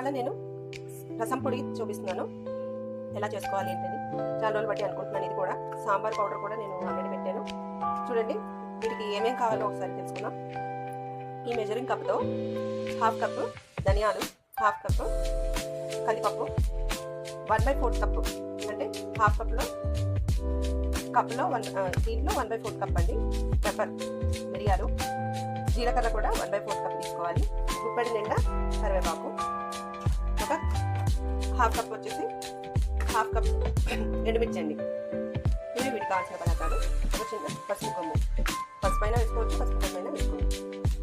ఇవాళ నేను రసం పొడి చూపిస్తున్నాను ఎలా చేసుకోవాలి ఏంటని. చాలా రోజులు బట్టి అనుకుంటున్నాను. ఇది కూడా సాంబార్ పౌడర్ కూడా నేను ఆల్రెడీ పెట్టాను. చూడండి, వీటికి ఏమేమి కావాలో ఒకసారి తెలుసుకుందాం. ఈ మెజరింగ్ కప్తో 1/2 కప్పు ధనియాలు, 1/2 కప్పు కందిపప్పు, 1/4 కప్పు అంటే 1/2 కప్పులో దీంట్లో 1/4 కప్ అండి పెప్పర్, మిరియాలు, జీలకర్ర కూడా 1/4 కప్ తీసుకోవాలి. గుప్పెడి నిండా కరివేపాకు, ఒక 1/2 కప్ వచ్చేసి 1/2 కప్ ఎండుమిర్చి అండి. ఇవి వీటికి కావాల్సిన పదార్థాలు. ఒక చిన్న పసుపు కొమ్ము, పసుపు అయినా వేసుకోవచ్చు, పసుపు కొమ్ము అయినా వేసుకోవచ్చు.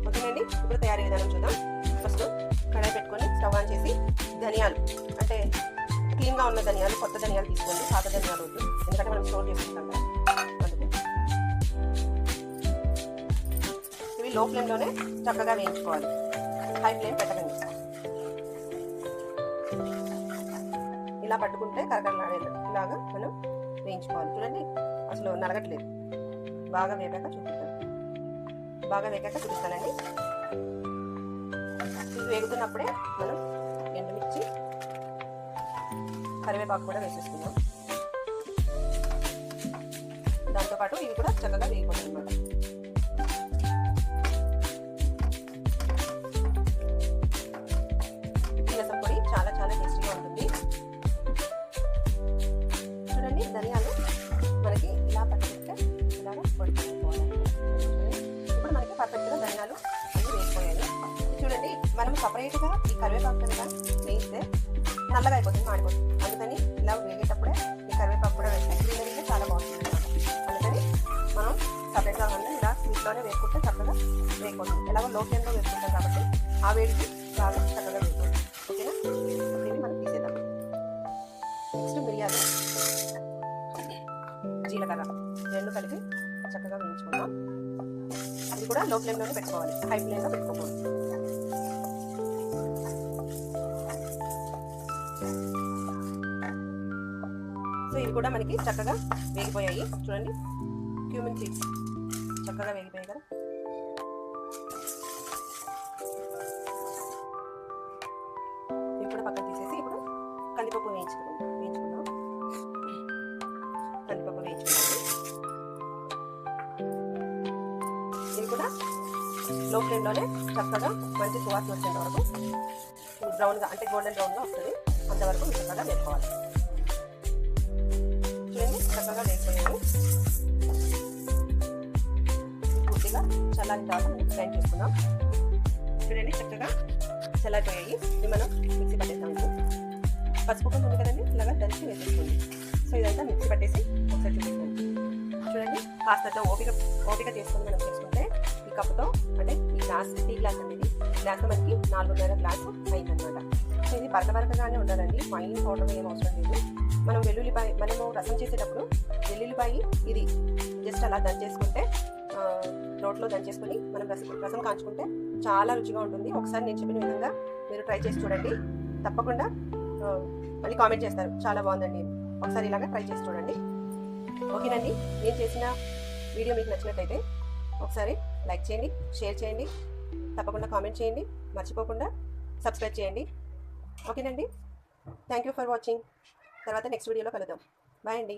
ఓకేనండి, ఇప్పుడు తయారీ విధానం చూద్దాం. ఫస్ట్ కడాయి పెట్టుకొని స్టవ్ ఆన్ చేసి ధనియాలు అంటే క్లీన్గా ఉన్న ధనియాలు, కొత్త ధనియాలు తీసుకోండి, పాత ధనియాలు వద్దు, ఎందుకంటే మనం స్టోర్ చేసుకుంటాం కదా. అందుకు ఇవి లో ఫ్లేమ్లోనే చక్కగా వేయించుకోవాలి, హై ఫ్లేమ్ పెట్టకండి. ఇలా పట్టుకుంటే కరకరలాడేలాగా మనం వేయించుకోవాలి. చూడండి, అసలు నలగట్లేదు. బాగా వేగాక చూపిస్తానండి. ఇది వేగుతున్నప్పుడే మనం ఎండుమిర్చి, కరివేపాకు కూడా వేసేసుకుందాం. దాంతోపాటు ఇవి కూడా చక్కగా వేగిపోతాయి అన్నమాట. రసం పొడి చాలా చాలా టేస్టీగా ఉంటుంది. చూడండి, ధనియాలు మనకి ఇలా పట్టుకుంటే ఇలాగా పొడి పెట్టుకోవాలి. ఇప్పుడు మనకి పర్ఫెక్ట్గా ధనియాలు అన్నీ వేసిపోయాయి. చూడండి, మనం సపరేట్గా ఈ కరివేపాకు కనుక వేయిస్తే నల్లగా అయిపోతుంది, మాడిపోతుంది. అందుకని ఇలా వేగేటప్పుడే ఈ కరివేపాకు కూడా వేస్తే గ్రీనరీగా చాలా బాగుంటుంది అన్నమాట. అందుకని మనం సపరేట్గా ఉంది ఇలా వీటిలోనే వేసుకుంటే చక్కగా వేగిపోతుంది. ఎలాగో లో ఫ్లేమ్లో వేసుకుంటాం కాబట్టి ఆ వేడికి బాగా చక్కగా వేగిపోతుంది. ఓకేనా, ఇప్పుడు ఇవి మనం తీసేద్దాం. నెక్స్ట్ మిరియాలు, జీలకర్ర రెండు కలిపి చక్కగా వేయించుకుందాం. అది కూడా లో ఫ్లేమ్లోనే పెట్టుకోవాలి, హై ఫ్లేమ్లో పెట్టుకోకూడదు. సో ఇవి కూడా మనకి చక్కగా వేగిపోయాయి. చూడండి, క్యూమిన్ సీడ్స్ చక్కగా వేగిపోయాయి కదా. ఇవి కూడా పక్కన తీసేసి ఇప్పుడు కందిపప్పు వేయించుకుందాం. కందిపప్పు వేయించుకున్నాము. ఇవి కూడా లో ఫ్లేమ్లోనే చక్కగా మంచి సువాసన వచ్చేంత వరకు బ్రౌన్గా అంటే గోల్డెన్ బ్రౌన్గా వస్తుంది, అంతవరకు చక్కగా వేసుకోవాలి. చూడండి, చక్కగా వేసుకోవాలి. పూర్తిగా చల్లారిన తర్వాత మనం గ్రైండ్ చేసుకుందాం. చూడండి, చక్కగా చల్లారిపోయాయి. ఇవి మనం మిక్సీ పట్టేస్తాం. పసుపు కొంచెం ఉంది కదండి, ఇలాగా దంచి వేసేసుకోండి. సో ఇదంతా మిక్సీ పట్టేసి ఒకసారి చూపిస్తాను. చూడండి, కాస్త ఓపిక చేసుకొని మనం చేసుకుంటే ఈ కప్పుతో అంటే ఈ గ్లాస్, టీ గ్లాస్ అనేది గ్లాస్తో మనకి 4.5 గ్లాసు అయిందనమాట. సో ఇది బరకగానే ఉండాలండి, ఫైన్ పౌడర్ ఏం అవసరం లేదు. మనము రసం చేసేటప్పుడు వెల్లుల్లిపాయి ఇది జస్ట్ అలా దంచేసుకుంటే, రోట్లో దంచేసుకొని మనం రసం కాంచుకుంటే చాలా రుచిగా ఉంటుంది. ఒకసారి నేను చెప్పిన విధంగా మీరు ట్రై చేసి చూడండి, తప్పకుండా మళ్ళీ కామెంట్ చేస్తారు చాలా బాగుందండి. ఒకసారి ఇలాగా ట్రై చేసి చూడండి. ఓకేనండి, నేను చేసిన వీడియో మీకు నచ్చినట్లయితే ఒకసారి లైక్ చేయండి, షేర్ చేయండి, తప్పకుండా కామెంట్ చేయండి, మర్చిపోకుండా సబ్స్క్రైబ్ చేయండి. ఓకేనండి, థ్యాంక్ యూ ఫర్ వాచింగ్. తర్వాత నెక్స్ట్ వీడియోలో కలుద్దాం. బాయ్ అండి.